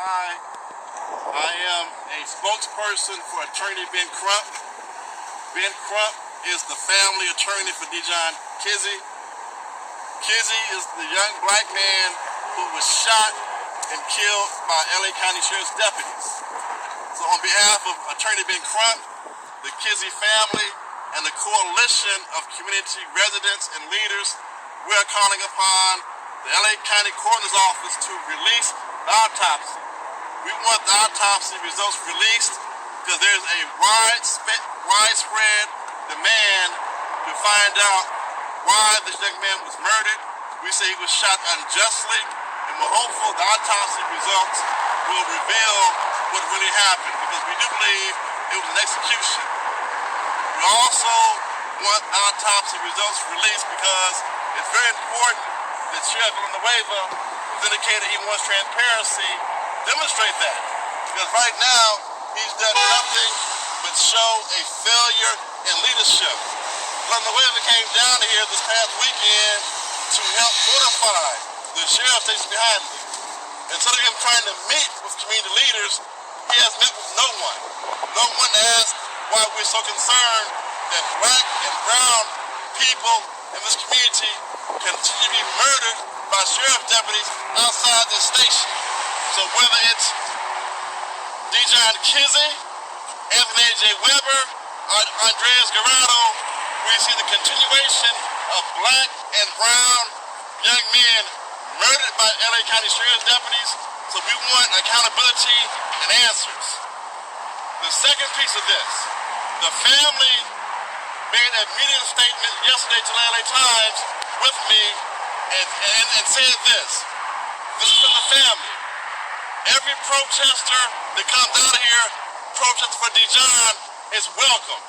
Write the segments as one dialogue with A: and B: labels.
A: Hi, I am a spokesperson for attorney Ben Crump. Ben Crump is the family attorney for Dijion Kizzee. Kizzee is the young black man who was shot and killed by LA County Sheriff's deputies. So on behalf of attorney Ben Crump, the Kizzee family, and the coalition of community residents and leaders, we are calling upon the LA County Coroner's Office to release the autopsy. We want the autopsy results released because there's a widespread demand to find out why this young man was murdered. We say he was shot unjustly, and we're hopeful the autopsy results will reveal what really happened, because we do believe it was an execution. We also want autopsy results released because it's very important that Sheriff Villanueva, who's indicated he wants transparency, demonstrate that. Because right now, he's done nothing but show a failure in leadership. Villanueva came down here this past weekend to help fortify the sheriff station behind me. Instead of him trying to meet with community leaders, he has met with no one. No one asked why we're so concerned that black and brown people in this community continue to be murdered by sheriff deputies outside this station. So whether it's Dijion Kizzee, Anthony J. Weber, or Andres Guerrero, we see the continuation of black and brown young men murdered by LA County Sheriff's deputies. So we want accountability and answers. The second piece of this, the family made a media statement yesterday to the LA Times with me and said this. This is from the family. Every protester that comes out of here, protesting for Dijion, is welcome.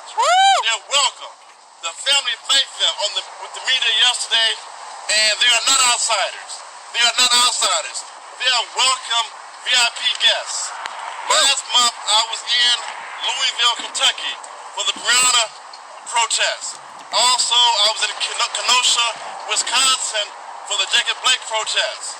A: They're welcome. The family thanked them with the media yesterday, and they are not outsiders. They are not outsiders. They are welcome VIP guests. Last month, I was in Louisville, Kentucky for the Brianna protest. Also, I was in Kenosha, Wisconsin for the Jacob Blake protest.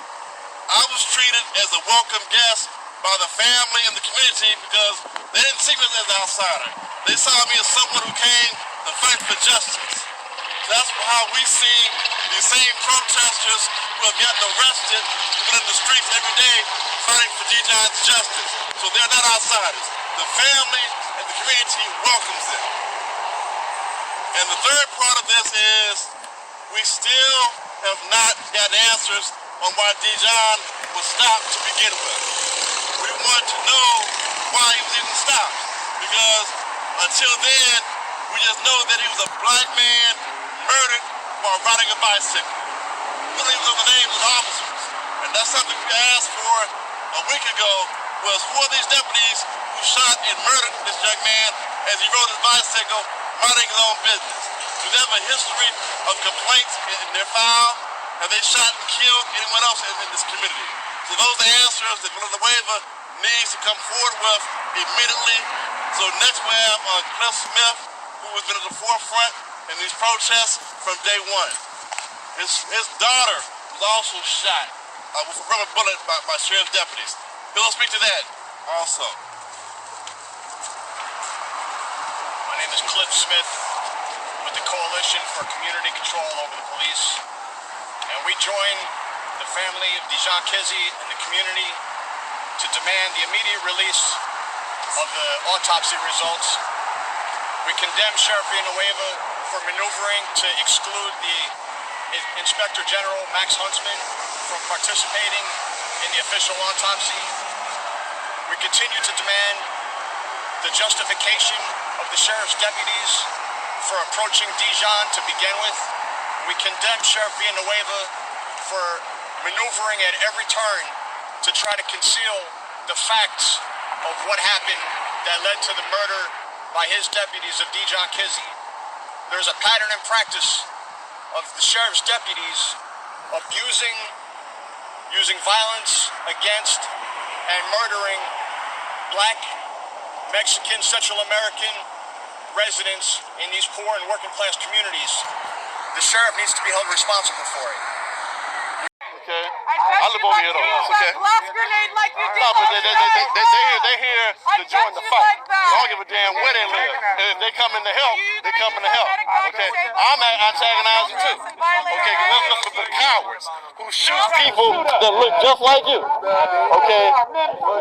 A: I was treated as a welcome guest by the family and the community because they didn't see me as an outsider. They saw me as someone who came to fight for justice. That's how we see these same protesters who have gotten arrested, who've been in the streets every day fighting for Dijion's justice. So they're not outsiders. The family and the community welcomes them. And the third part of this is we still have not gotten answers on why Dijion was stopped to begin with. We want to know why he was even stopped, because until then, we just know that he was a black man murdered while riding a bicycle. We don't even know the names of the officers. And that's something we asked for a week ago, was who are these deputies who shot and murdered this young man as he rode his bicycle, minding his own business? Do they have a history of complaints in their file? Have they shot and killed anyone else in this community? So those are answers that Villanueva needs to come forward with immediately. So next we have Cliff Smith, who has been at the forefront in these protests from day one. His daughter was also shot with a rubber bullet by sheriff's deputies. He'll speak to that also.
B: My name is Cliff Smith with the Coalition for Community Control over the Police. And we join the family of Dijion Kizzee and the community to demand the immediate release of the autopsy results. We condemn Sheriff Villanueva for maneuvering to exclude the Inspector General, Max Huntsman, from participating in the official autopsy. We continue to demand the justification of the sheriff's deputies for approaching Dijion to begin with. We condemn Sheriff Villanueva for maneuvering at every turn to try to conceal the facts of what happened that led to the murder by his deputies of Dijion Kizzee. There's a pattern and practice of the sheriff's deputies using violence against and murdering black, Mexican, Central American residents in these poor and working class communities. The sheriff needs to be held responsible for it.
A: Okay. I live over here though. It's okay.
C: Blast grenade like you did.
A: No, but they here to join the fight. I don't give a damn where they live. If they come in to help, they come in to help. Okay, I'm antagonizing too. Okay, because there's nothing but cowards who shoot people that look just like you. Okay,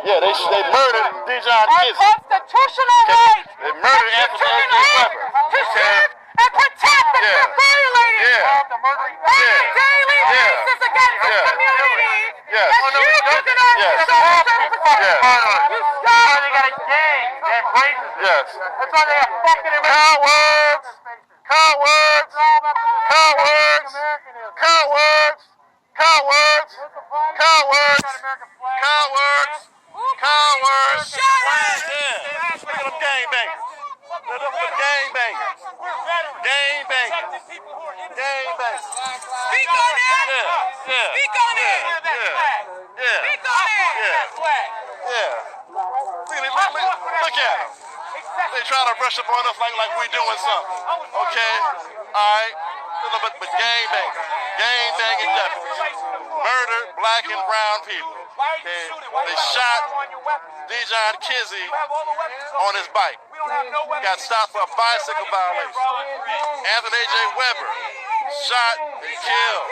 A: yeah, they murdered Dijion Kizzee.
C: Constitutional right.
A: They murdered Anthony Weber.
C: To serve and protect that you're violating. On a daily basis against the community.
A: Yes.
C: That you took it on yourself to protect. You stop. They got a gang that embraces it.
A: Yes.
C: That's why they have fucking
A: Cowards! Cowards! Cowards! Cowards! Cowards! Cowards! Cowards! Cowards!
C: Shut it!
A: Yeah. Look at them gangbangers. Look at them gangbangers. Gangbangers. Gangbangers.
C: Speak on it!
A: Yeah. Yeah.
C: Speak on it!
A: Yeah.
C: Speak on it!
A: Yeah. Look at them. They try to rush up on us like we doing something. Okay? Alright? But gangbangers. Gangbanging deputies. Murdered black and brown people. Okay? They shot Dijion Kizzee on his bike. Got stopped for a bicycle violation. Anthony J. Weber shot and killed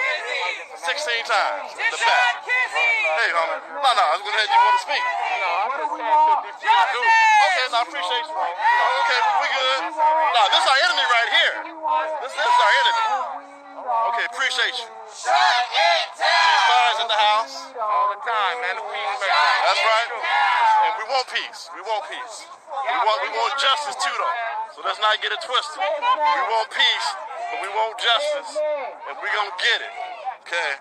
A: 16 times in the back. Hey, homie. No, I was going to let you want to speak. Okay, I appreciate you. Okay, we good. No, this is our enemy right here. This is our enemy. Okay, appreciate you. Ceasefires in the house.
B: All the time, man. The peace maker.
A: That's right. And we want peace. We want peace. We want justice too, though. So let's not get it twisted. We want peace, but we want justice, and we're gonna get it. Okay?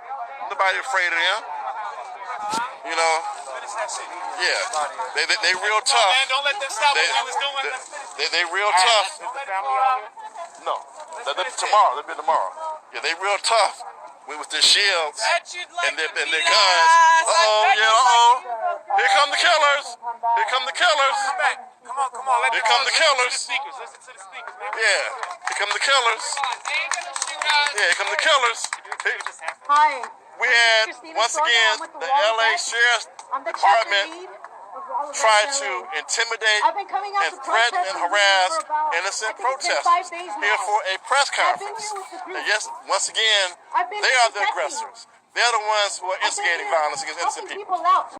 A: Nobody afraid of them. You know? Yeah. They real tough.
B: Man, don't let them stop what you was doing.
A: They real tough. No. Tomorrow. They'll be tomorrow. Yeah, they real tough with their shields and their guns. Here come the killers. Here come the killers.
B: Come on.
A: Here come the killers.
B: Listen to the speakers, man.
A: Yeah. Here come the killers. Yeah, here come the killers.
D: Hi.
A: We had, once again, the LA Sheriff's Department try to intimidate and threaten and harass innocent protesters here for a press conference. And yes, once again, they are the aggressors. They're the ones who are instigating violence against innocent people.